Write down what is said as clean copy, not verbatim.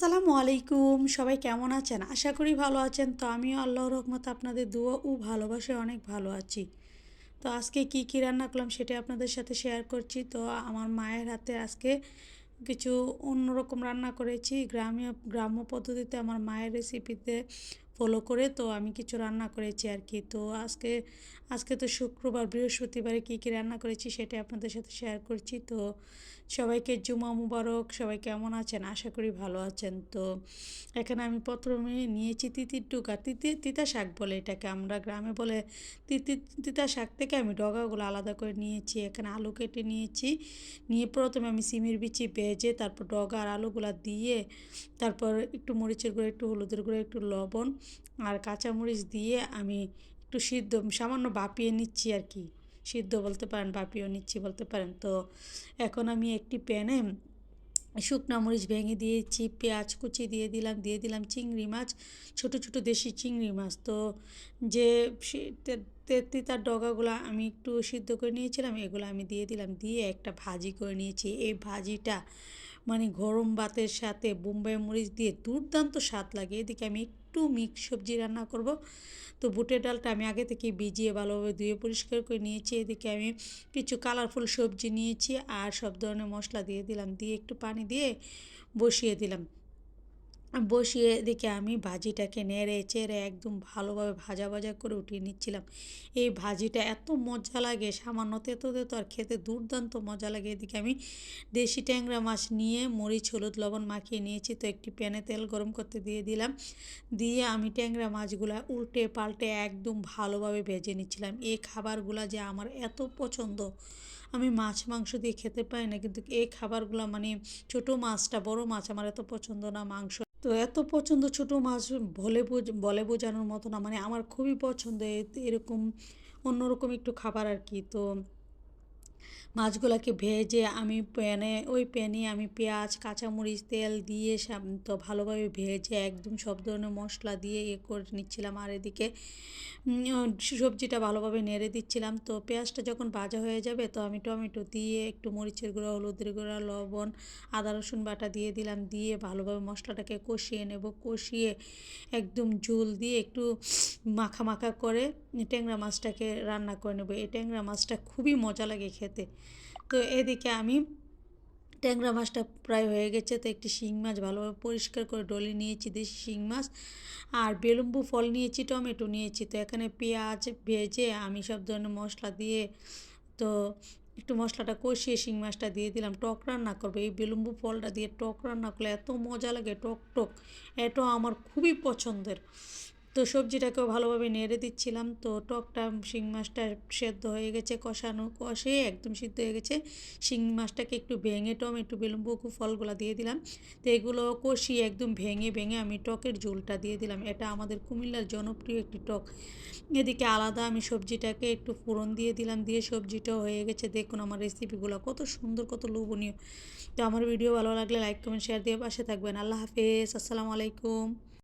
আসসালামু আলাইকুম, সবাই কেমন আছেন? আশা করি ভালো আছেন। তো আমিও আল্লাহর রহমতে আপনাদের দোয়া ও ভালোবাসায় অনেক ভালো আছি। তো আজকে কি কি রান্না করলাম সেটা আপনাদের সাথে শেয়ার করছি। তো আমার মায়ের হাতে আজকে কিছু অন্যরকম রান্না করেছি, গ্রাম্য পদ্ধতিতে আমার মায়ের রেসিপিতে ফলো করে। তো আমি কিছু রান্না করেছি আর কি। তো আজকে তো শুক্রবার, বৃহস্পতিবারে কী কী রান্না করেছি সেটা আপনাদের সাথে শেয়ার করছি। তো সবাইকে জুমা মুবারক। সবাই কেমন আছেন? আশা করি ভালো আছেন। তো এখানে আমি প্রথমে নিয়েছি তিতির ডুকা, তিতা শাক বলে এটাকে, আমরা গ্রামে বলে তিতা শাক থেকে আমি ডগাগুলো আলাদা করে নিয়েছি। এখানে আলু কেটে নিয়েছি, নিয়ে প্রথমে আমি সিমের বিচি ভেজে তারপর ডগা আর আলুগুলা দিয়ে তারপর একটু মরিচের গুঁড়ো, একটু হলুদের গুঁড়ো, একটু লবণ আর কাঁচামরিচ দিয়ে আমি একটু সিদ্ধ সামান্য ভাপিয়ে নিচ্ছি আর কি। সিদ্ধ বলতে পারেন, ভাপিয়েও নিচ্ছি বলতে পারেন। তো এখন আমি একটি প্যানে শুকনো মরিচ ভেঙে দিয়েছি, পেঁয়াজ কুচি দিয়ে দিলাম চিংড়ি মাছ, ছোট ছোট দেশি চিংড়ি মাছ। তো যে তিতার ডগাগুলো আমি একটু সিদ্ধ করে নিয়েছিলাম এগুলো আমি দিয়ে দিলাম, দিয়ে একটা ভাজি করে নিয়েছি। এই ভাজিটা মানে গরম ভাতের সাথে বোম্বাই মরিচ দিয়ে দুর্দান্ত স্বাদ লাগে। এদিকে আমি একটু মিক্স সবজি রান্না করব। তো বুটের ডালটা আমি আগে থেকে ভিজিয়ে ভালোভাবে ধুয়ে পরিষ্কার করে নিয়েছি। এদিকে আমি কিছু কালারফুল সবজি নিয়েছি আর সব ধরনের মশলা দিয়ে দিলাম, দিয়ে একটু পানি দিয়ে বসিয়ে দিলাম। বসিয়ে এদিকে আমি ভাজিটাকে নেড়ে চেড়ে একদম ভালোভাবে ভাজা ভাজা করে উঠিয়ে নিচ্ছিলাম। এই ভাজিটা এত মজা লাগে, সামান্য তেতো তেতো আর খেতে দুর্দান্ত মজা লাগে। এদিকে আমি দেশি ট্যাংরা মাছ নিয়ে মরিচ হলুদ লবণ মাখিয়ে নিয়েছি। তো একটি প্যানে তেল গরম করতে দিয়ে দিলাম, দিয়ে আমি ট্যাংরা মাছগুলো উল্টে পাল্টে একদম ভালোভাবে ভেজে নিচ্ছিলাম। এই খাবারগুলো যে আমার এত পছন্দ, আমি মাছ মাংস দিয়ে খেতে পারি না, কিন্তু এই খাবারগুলো মানে ছোটো মাছটা, বড় মাছ আমার এত পছন্দ না, মাংস তো এত পছন্দ, ছোটো মাছ বলে বোঝানোর মতো না, মানে আমার খুবই পছন্দ এরকম অন্যরকম একটু খাবার আর কি। তো মাছগুলোকে ভেজে আমি ওই প্যানে আমি পেঁয়াজ কাঁচামরিচ তেল দিয়ে তো ভালোভাবে ভেজে একদম সব ধরনের মশলা দিয়ে করে নিচ্ছিলাম। আর এদিকে সবজিটা ভালোভাবে নেড়ে দিচ্ছিলাম। তো পেঁয়াজটা যখন ভাজা হয়ে যাবে তো আমি টমেটো দিয়ে একটু মরিচের গুঁড়া, হলুদের গুঁড়া, লবণ, আদা রসুন বাটা দিয়ে দিলাম, দিয়ে ভালোভাবে মশলাটাকে কষিয়ে নেব। কষিয়ে একদম ঝোল দিয়ে একটু মাখা মাখা করে ট্যাংরা মাছটাকে রান্না করে নেব। এই ট্যাংরা মাছটা খুবই মজা লাগে খেতে। তো এদিকে আমি ট্যাংরা মাছটা প্রায় হয়ে গেছে। তো একটি শিং মাছ ভালোভাবে পরিষ্কার করে ডলে নিয়েছি, দেশি শিং মাছ, আর বেলুম্বু ফল নিয়েছি, টমেটো নিয়েছি। তো এখানে পেঁয়াজ ভেজে আমি সব ধরনের মশলা দিয়ে তো একটু মশলাটা কষিয়ে শিং মাছটা দিয়ে দিলাম। টক রান্না করবো, এই বেলুম্বু ফলটা দিয়ে টক রান্না করলে এত মজা লাগে, টক টক, এটা আমার খুবই পছন্দের। তো সবজিটাকেও ভালোভাবে নেড়ে দিচ্ছিলাম। তো টকটা শিং মাছটা সেদ্ধ হয়ে গেছে, কষে একদম সিদ্ধ হয়ে গেছে। শিং মাছটাকে একটু ভেঙে টমেটো বেলুম্বু ফলগুলো দিয়ে দিলাম। তো এগুলো কষিয়ে একদম ভেঙে ভেঙে আমি টকের ঝোলটা দিয়ে দিলাম। এটা আমাদের কুমিল্লার জনপ্রিয় একটি টক। এদিকে আলাদা আমি সবজিটাকে একটু ফোড়ন দিয়ে দিলাম, দিয়ে সবজিটাও হয়ে গেছে। দেখুন আমার রেসিপিগুলো কত সুন্দর, কত লোভনীয়। তো আমার ভিডিও ভালো লাগলে লাইক কমেন্ট শেয়ার দিয়ে পাশে থাকবেন। আল্লাহ হাফেজ, আসসালামু আলাইকুম।